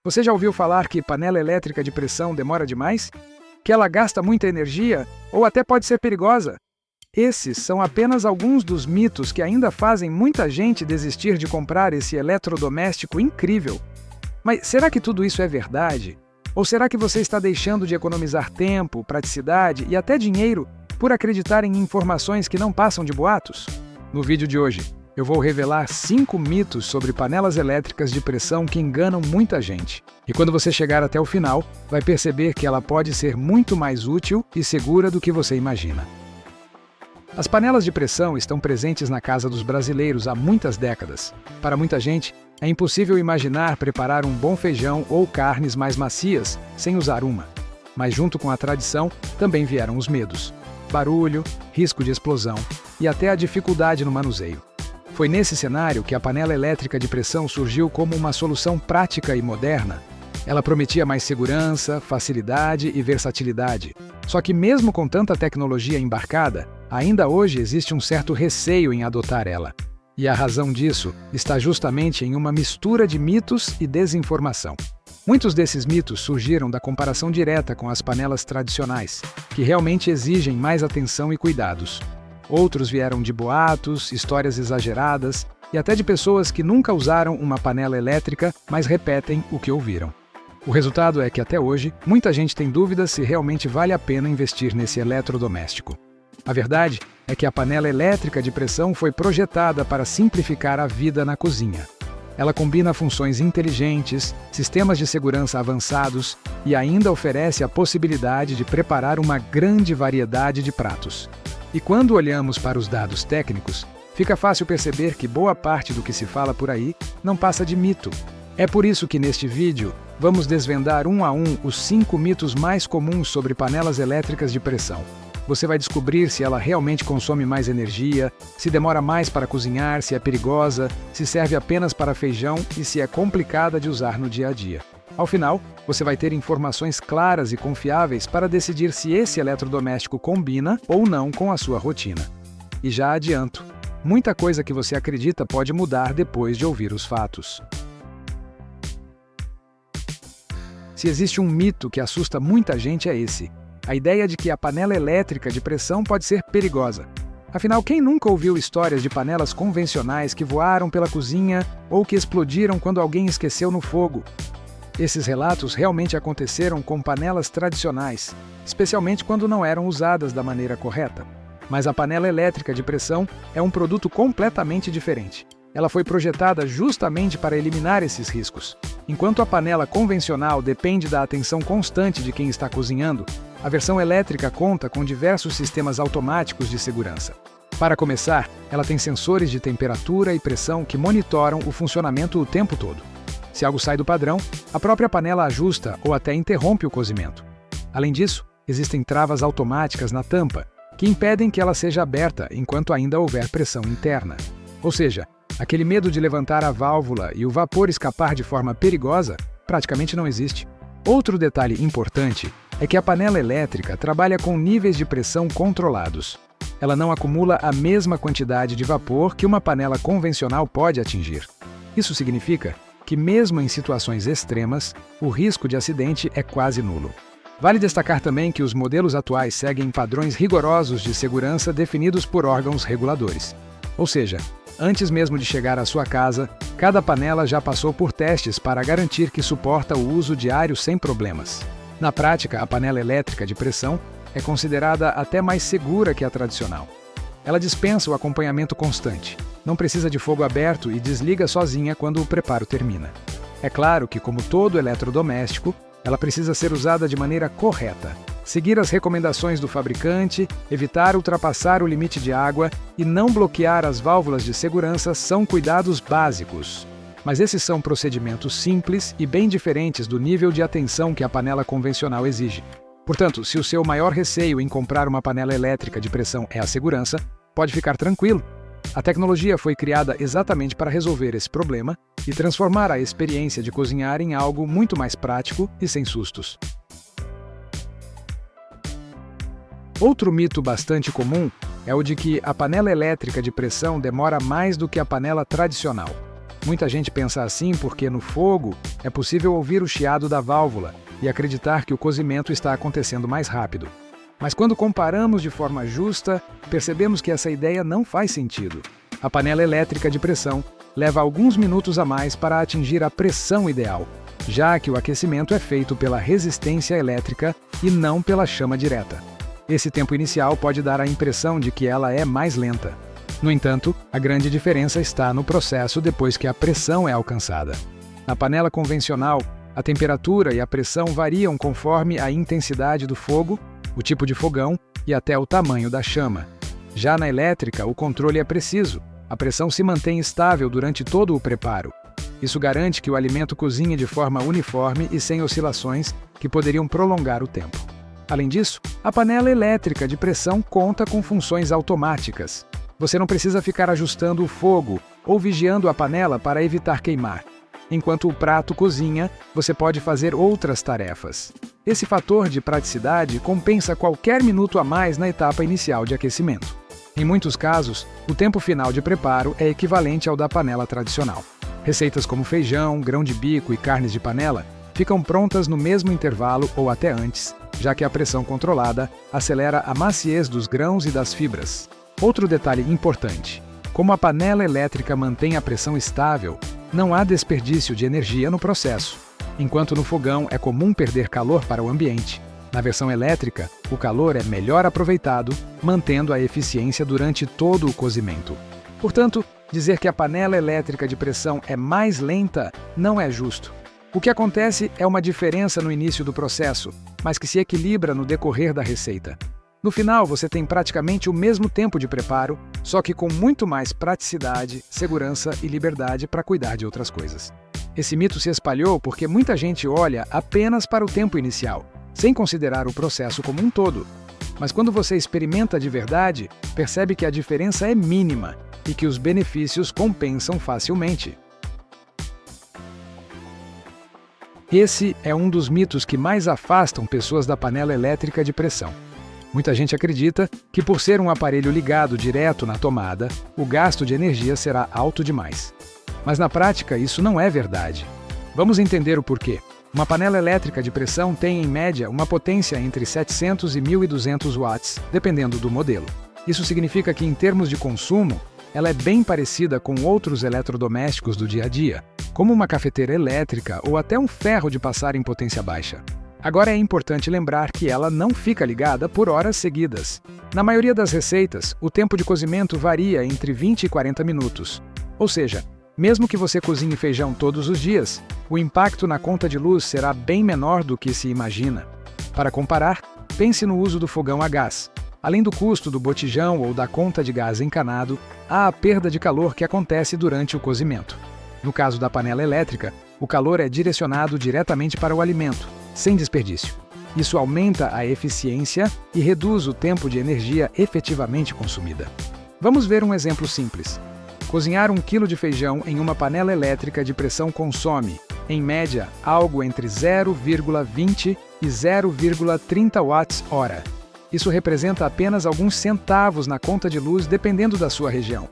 Você já ouviu falar que panela elétrica de pressão demora demais? Que ela gasta muita energia ou até pode ser perigosa? Esses são apenas alguns dos mitos que ainda fazem muita gente desistir de comprar esse eletrodoméstico incrível. Mas será que tudo isso é verdade? Ou será que você está deixando de economizar tempo, praticidade e até dinheiro por acreditar em informações que não passam de boatos? No vídeo de hoje, eu vou revelar 5 mitos sobre panelas elétricas de pressão que enganam muita gente. E quando você chegar até o final, vai perceber que ela pode ser muito mais útil e segura do que você imagina. As panelas de pressão estão presentes na casa dos brasileiros há muitas décadas. Para muita gente, é impossível imaginar preparar um bom feijão ou carnes mais macias sem usar uma. Mas junto com a tradição, também vieram os medos. Barulho, risco de explosão e até a dificuldade no manuseio. Foi nesse cenário que a panela elétrica de pressão surgiu como uma solução prática e moderna. Ela prometia mais segurança, facilidade e versatilidade. Só que mesmo com tanta tecnologia embarcada, ainda hoje existe um certo receio em adotar ela. E a razão disso está justamente em uma mistura de mitos e desinformação. Muitos desses mitos surgiram da comparação direta com as panelas tradicionais, que realmente exigem mais atenção e cuidados. Outros vieram de boatos, histórias exageradas e até de pessoas que nunca usaram uma panela elétrica, mas repetem o que ouviram. O resultado é que até hoje, muita gente tem dúvidas se realmente vale a pena investir nesse eletrodoméstico. A verdade é que a panela elétrica de pressão foi projetada para simplificar a vida na cozinha. Ela combina funções inteligentes, sistemas de segurança avançados e ainda oferece a possibilidade de preparar uma grande variedade de pratos. E quando olhamos para os dados técnicos, fica fácil perceber que boa parte do que se fala por aí não passa de mito. É por isso que neste vídeo, vamos desvendar um a um os 5 mitos mais comuns sobre panelas elétricas de pressão. Você vai descobrir se ela realmente consome mais energia, se demora mais para cozinhar, se é perigosa, se serve apenas para feijão e se é complicada de usar no dia a dia. Ao final, você vai ter informações claras e confiáveis para decidir se esse eletrodoméstico combina ou não com a sua rotina. E já adianto, muita coisa que você acredita pode mudar depois de ouvir os fatos. Se existe um mito que assusta muita gente é esse: a ideia de que a panela elétrica de pressão pode ser perigosa. Afinal, quem nunca ouviu histórias de panelas convencionais que voaram pela cozinha ou que explodiram quando alguém esqueceu no fogo? Esses relatos realmente aconteceram com panelas tradicionais, especialmente quando não eram usadas da maneira correta. Mas a panela elétrica de pressão é um produto completamente diferente. Ela foi projetada justamente para eliminar esses riscos. Enquanto a panela convencional depende da atenção constante de quem está cozinhando, a versão elétrica conta com diversos sistemas automáticos de segurança. Para começar, ela tem sensores de temperatura e pressão que monitoram o funcionamento o tempo todo. Se algo sai do padrão, a própria panela ajusta ou até interrompe o cozimento. Além disso, existem travas automáticas na tampa, que impedem que ela seja aberta enquanto ainda houver pressão interna. Ou seja, aquele medo de levantar a válvula e o vapor escapar de forma perigosa praticamente não existe. Outro detalhe importante é que a panela elétrica trabalha com níveis de pressão controlados. Ela não acumula a mesma quantidade de vapor que uma panela convencional pode atingir. Isso significa que, mesmo em situações extremas, o risco de acidente é quase nulo. Vale destacar também que os modelos atuais seguem padrões rigorosos de segurança definidos por órgãos reguladores. Ou seja, antes mesmo de chegar à sua casa, cada panela já passou por testes para garantir que suporta o uso diário sem problemas. Na prática, a panela elétrica de pressão é considerada até mais segura que a tradicional. Ela dispensa o acompanhamento constante, não precisa de fogo aberto e desliga sozinha quando o preparo termina. É claro que, como todo eletrodoméstico, ela precisa ser usada de maneira correta. Seguir as recomendações do fabricante, evitar ultrapassar o limite de água e não bloquear as válvulas de segurança são cuidados básicos. Mas esses são procedimentos simples e bem diferentes do nível de atenção que a panela convencional exige. Portanto, se o seu maior receio em comprar uma panela elétrica de pressão é a segurança, pode ficar tranquilo. A tecnologia foi criada exatamente para resolver esse problema e transformar a experiência de cozinhar em algo muito mais prático e sem sustos. Outro mito bastante comum é o de que a panela elétrica de pressão demora mais do que a panela tradicional. Muita gente pensa assim porque no fogo é possível ouvir o chiado da válvula e acreditar que o cozimento está acontecendo mais rápido. Mas quando comparamos de forma justa, percebemos que essa ideia não faz sentido. A panela elétrica de pressão leva alguns minutos a mais para atingir a pressão ideal, já que o aquecimento é feito pela resistência elétrica e não pela chama direta. Esse tempo inicial pode dar a impressão de que ela é mais lenta. No entanto, a grande diferença está no processo depois que a pressão é alcançada. Na panela convencional, a temperatura e a pressão variam conforme a intensidade do fogo, o tipo de fogão e até o tamanho da chama. Já na elétrica, o controle é preciso. A pressão se mantém estável durante todo o preparo. Isso garante que o alimento cozinhe de forma uniforme e sem oscilações que poderiam prolongar o tempo. Além disso, a panela elétrica de pressão conta com funções automáticas. Você não precisa ficar ajustando o fogo ou vigiando a panela para evitar queimar. Enquanto o prato cozinha, você pode fazer outras tarefas. Esse fator de praticidade compensa qualquer minuto a mais na etapa inicial de aquecimento. Em muitos casos, o tempo final de preparo é equivalente ao da panela tradicional. Receitas como feijão, grão de bico e carnes de panela ficam prontas no mesmo intervalo ou até antes, já que a pressão controlada acelera a maciez dos grãos e das fibras. Outro detalhe importante: como a panela elétrica mantém a pressão estável, não há desperdício de energia no processo. Enquanto no fogão é comum perder calor para o ambiente, na versão elétrica, o calor é melhor aproveitado, mantendo a eficiência durante todo o cozimento. Portanto, dizer que a panela elétrica de pressão é mais lenta não é justo. O que acontece é uma diferença no início do processo, mas que se equilibra no decorrer da receita. No final, você tem praticamente o mesmo tempo de preparo, só que com muito mais praticidade, segurança e liberdade para cuidar de outras coisas. Esse mito se espalhou porque muita gente olha apenas para o tempo inicial, sem considerar o processo como um todo. Mas quando você experimenta de verdade, percebe que a diferença é mínima e que os benefícios compensam facilmente. Esse é um dos mitos que mais afastam pessoas da panela elétrica de pressão. Muita gente acredita que, por ser um aparelho ligado direto na tomada, o gasto de energia será alto demais. Mas na prática, isso não é verdade. Vamos entender o porquê. Uma panela elétrica de pressão tem, em média, uma potência entre 700 e 1.200 watts, dependendo do modelo. Isso significa que, em termos de consumo, ela é bem parecida com outros eletrodomésticos do dia a dia, como uma cafeteira elétrica ou até um ferro de passar em potência baixa. Agora é importante lembrar que ela não fica ligada por horas seguidas. Na maioria das receitas, o tempo de cozimento varia entre 20 e 40 minutos. Ou seja, mesmo que você cozinhe feijão todos os dias, o impacto na conta de luz será bem menor do que se imagina. Para comparar, pense no uso do fogão a gás. Além do custo do botijão ou da conta de gás encanado, há a perda de calor que acontece durante o cozimento. No caso da panela elétrica, o calor é direcionado diretamente para o alimento, sem desperdício. Isso aumenta a eficiência e reduz o tempo de energia efetivamente consumida. Vamos ver um exemplo simples. Cozinhar 1 kg de feijão em uma panela elétrica de pressão consome, em média, algo entre 0,20 e 0,30 watts-hora. Isso representa apenas alguns centavos na conta de luz dependendo da sua região.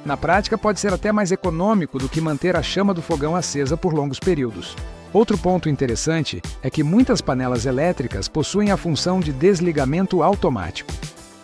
Na prática, pode ser até mais econômico do que manter a chama do fogão acesa por longos períodos. Outro ponto interessante é que muitas panelas elétricas possuem a função de desligamento automático.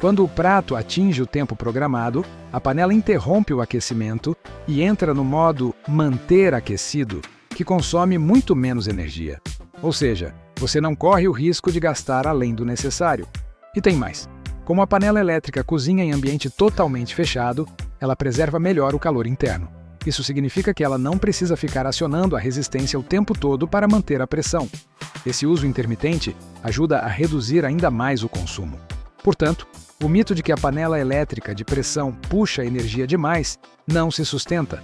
Quando o prato atinge o tempo programado, a panela interrompe o aquecimento e entra no modo manter aquecido, que consome muito menos energia. Ou seja, você não corre o risco de gastar além do necessário. E tem mais. Como a panela elétrica cozinha em ambiente totalmente fechado, ela preserva melhor o calor interno. Isso significa que ela não precisa ficar acionando a resistência o tempo todo para manter a pressão. Esse uso intermitente ajuda a reduzir ainda mais o consumo. Portanto, o mito de que a panela elétrica de pressão puxa energia demais não se sustenta.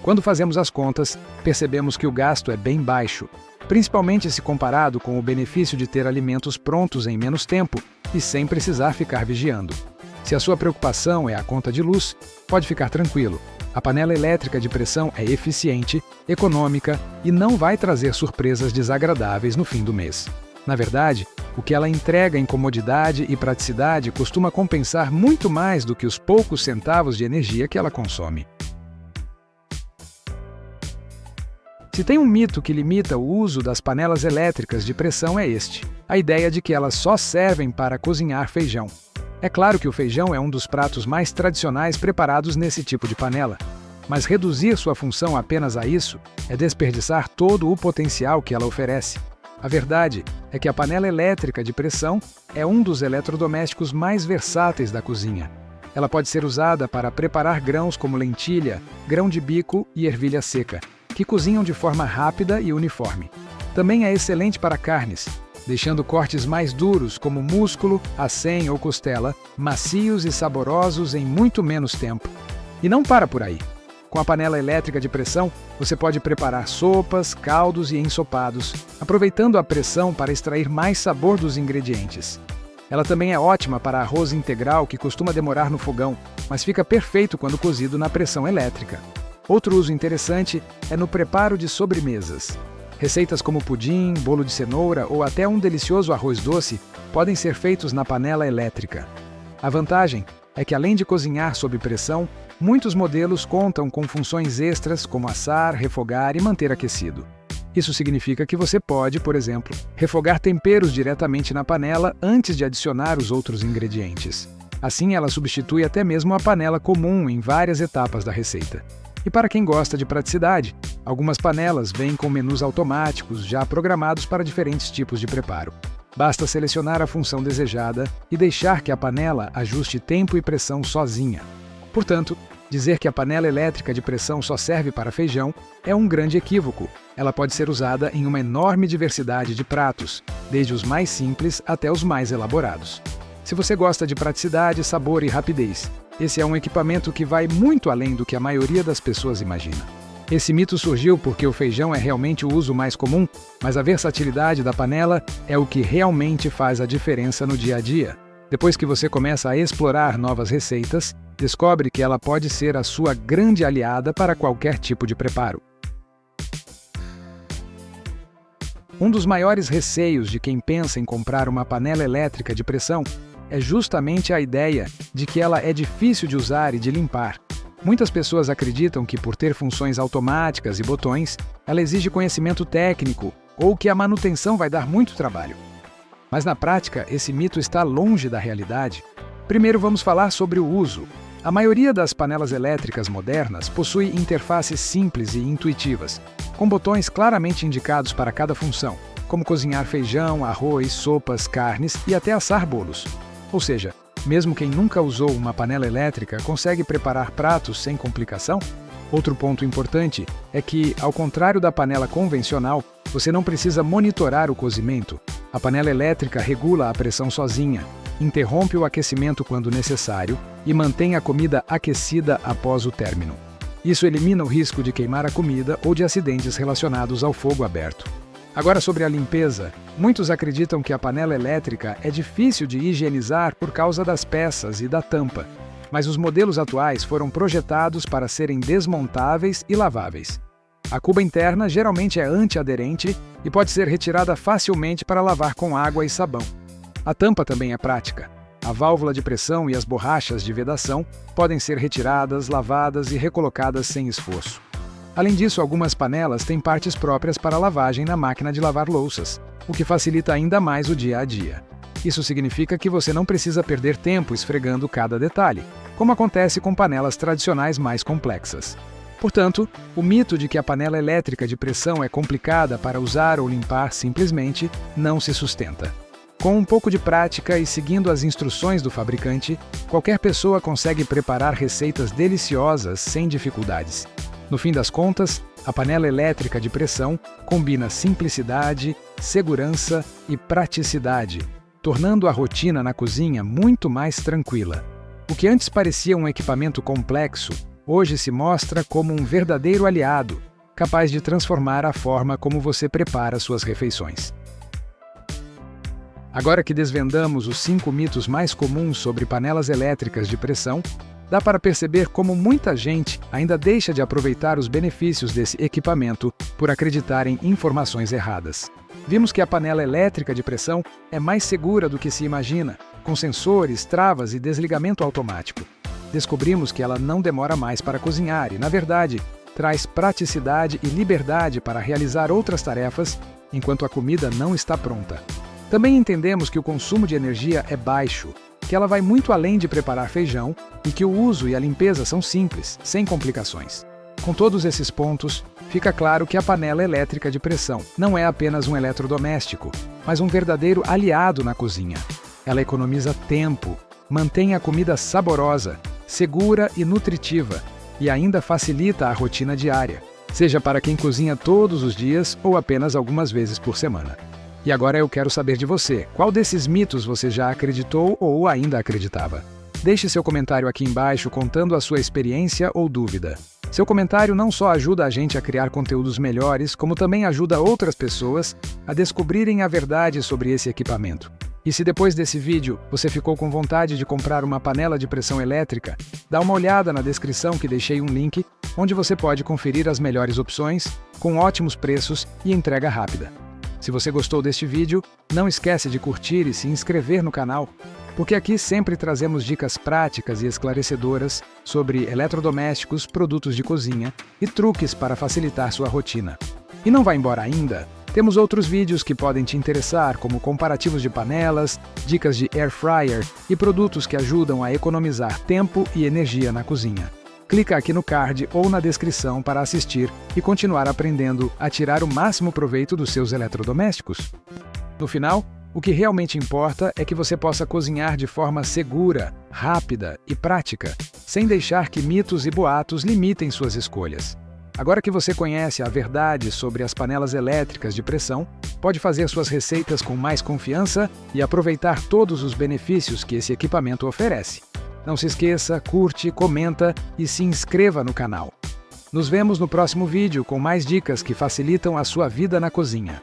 Quando fazemos as contas, percebemos que o gasto é bem baixo, principalmente se comparado com o benefício de ter alimentos prontos em menos tempo e sem precisar ficar vigiando. Se a sua preocupação é a conta de luz, pode ficar tranquilo. A panela elétrica de pressão é eficiente, econômica e não vai trazer surpresas desagradáveis no fim do mês. Na verdade, o que ela entrega em comodidade e praticidade costuma compensar muito mais do que os poucos centavos de energia que ela consome. Se tem um mito que limita o uso das panelas elétricas de pressão é este: a ideia de que elas só servem para cozinhar feijão. É claro que o feijão é um dos pratos mais tradicionais preparados nesse tipo de panela, mas reduzir sua função apenas a isso é desperdiçar todo o potencial que ela oferece. A verdade é que a panela elétrica de pressão é um dos eletrodomésticos mais versáteis da cozinha. Ela pode ser usada para preparar grãos como lentilha, grão de bico e ervilha seca, que cozinham de forma rápida e uniforme. Também é excelente para carnes, deixando cortes mais duros como músculo, acém ou costela, macios e saborosos em muito menos tempo. E não para por aí. Com a panela elétrica de pressão, você pode preparar sopas, caldos e ensopados, aproveitando a pressão para extrair mais sabor dos ingredientes. Ela também é ótima para arroz integral que costuma demorar no fogão, mas fica perfeito quando cozido na pressão elétrica. Outro uso interessante é no preparo de sobremesas. Receitas como pudim, bolo de cenoura ou até um delicioso arroz doce podem ser feitos na panela elétrica. A vantagem é que, além de cozinhar sob pressão, muitos modelos contam com funções extras como assar, refogar e manter aquecido. Isso significa que você pode, por exemplo, refogar temperos diretamente na panela antes de adicionar os outros ingredientes. Assim, ela substitui até mesmo a panela comum em várias etapas da receita. E para quem gosta de praticidade, algumas panelas vêm com menus automáticos já programados para diferentes tipos de preparo. Basta selecionar a função desejada e deixar que a panela ajuste tempo e pressão sozinha. Portanto, dizer que a panela elétrica de pressão só serve para feijão é um grande equívoco. Ela pode ser usada em uma enorme diversidade de pratos, desde os mais simples até os mais elaborados. Se você gosta de praticidade, sabor e rapidez, esse é um equipamento que vai muito além do que a maioria das pessoas imagina. Esse mito surgiu porque o feijão é realmente o uso mais comum, mas a versatilidade da panela é o que realmente faz a diferença no dia a dia. Depois que você começa a explorar novas receitas, descobre que ela pode ser a sua grande aliada para qualquer tipo de preparo. Um dos maiores receios de quem pensa em comprar uma panela elétrica de pressão é justamente a ideia de que ela é difícil de usar e de limpar. Muitas pessoas acreditam que, por ter funções automáticas e botões, ela exige conhecimento técnico ou que a manutenção vai dar muito trabalho. Mas na prática, esse mito está longe da realidade. Primeiro vamos falar sobre o uso. A maioria das panelas elétricas modernas possui interfaces simples e intuitivas, com botões claramente indicados para cada função, como cozinhar feijão, arroz, sopas, carnes e até assar bolos. Ou seja, mesmo quem nunca usou uma panela elétrica consegue preparar pratos sem complicação? Outro ponto importante é que, ao contrário da panela convencional, você não precisa monitorar o cozimento. A panela elétrica regula a pressão sozinha, interrompe o aquecimento quando necessário e mantém a comida aquecida após o término. Isso elimina o risco de queimar a comida ou de acidentes relacionados ao fogo aberto. Agora, sobre a limpeza, muitos acreditam que a panela elétrica é difícil de higienizar por causa das peças e da tampa, mas os modelos atuais foram projetados para serem desmontáveis e laváveis. A cuba interna geralmente é antiaderente e pode ser retirada facilmente para lavar com água e sabão. A tampa também é prática. A válvula de pressão e as borrachas de vedação podem ser retiradas, lavadas e recolocadas sem esforço. Além disso, algumas panelas têm partes próprias para lavagem na máquina de lavar louças, o que facilita ainda mais o dia a dia. Isso significa que você não precisa perder tempo esfregando cada detalhe, como acontece com panelas tradicionais mais complexas. Portanto, o mito de que a panela elétrica de pressão é complicada para usar ou limpar simplesmente não se sustenta. Com um pouco de prática e seguindo as instruções do fabricante, qualquer pessoa consegue preparar receitas deliciosas sem dificuldades. No fim das contas, a panela elétrica de pressão combina simplicidade, segurança e praticidade, tornando a rotina na cozinha muito mais tranquila. O que antes parecia um equipamento complexo, hoje se mostra como um verdadeiro aliado, capaz de transformar a forma como você prepara suas refeições. Agora que desvendamos os 5 mitos mais comuns sobre panelas elétricas de pressão, dá para perceber como muita gente ainda deixa de aproveitar os benefícios desse equipamento por acreditar em informações erradas. Vimos que a panela elétrica de pressão é mais segura do que se imagina, com sensores, travas e desligamento automático. Descobrimos que ela não demora mais para cozinhar e, na verdade, traz praticidade e liberdade para realizar outras tarefas enquanto a comida não está pronta. Também entendemos que o consumo de energia é baixo, que ela vai muito além de preparar feijão e que o uso e a limpeza são simples, sem complicações. Com todos esses pontos, fica claro que a panela elétrica de pressão não é apenas um eletrodoméstico, mas um verdadeiro aliado na cozinha. Ela economiza tempo, mantém a comida saborosa, segura e nutritiva, e ainda facilita a rotina diária, seja para quem cozinha todos os dias ou apenas algumas vezes por semana. E agora eu quero saber de você, qual desses mitos você já acreditou ou ainda acreditava? Deixe seu comentário aqui embaixo contando a sua experiência ou dúvida. Seu comentário não só ajuda a gente a criar conteúdos melhores, como também ajuda outras pessoas a descobrirem a verdade sobre esse equipamento. E se depois desse vídeo você ficou com vontade de comprar uma panela de pressão elétrica, dá uma olhada na descrição que deixei um link onde você pode conferir as melhores opções, com ótimos preços e entrega rápida. Se você gostou deste vídeo, não esquece de curtir e se inscrever no canal, porque aqui sempre trazemos dicas práticas e esclarecedoras sobre eletrodomésticos, produtos de cozinha e truques para facilitar sua rotina. E não vá embora ainda? Temos outros vídeos que podem te interessar, como comparativos de panelas, dicas de air fryer e produtos que ajudam a economizar tempo e energia na cozinha. Clica aqui no card ou na descrição para assistir e continuar aprendendo a tirar o máximo proveito dos seus eletrodomésticos. No final, o que realmente importa é que você possa cozinhar de forma segura, rápida e prática, sem deixar que mitos e boatos limitem suas escolhas. Agora que você conhece a verdade sobre as panelas elétricas de pressão, pode fazer suas receitas com mais confiança e aproveitar todos os benefícios que esse equipamento oferece. Não se esqueça, curte, comenta e se inscreva no canal. Nos vemos no próximo vídeo com mais dicas que facilitam a sua vida na cozinha.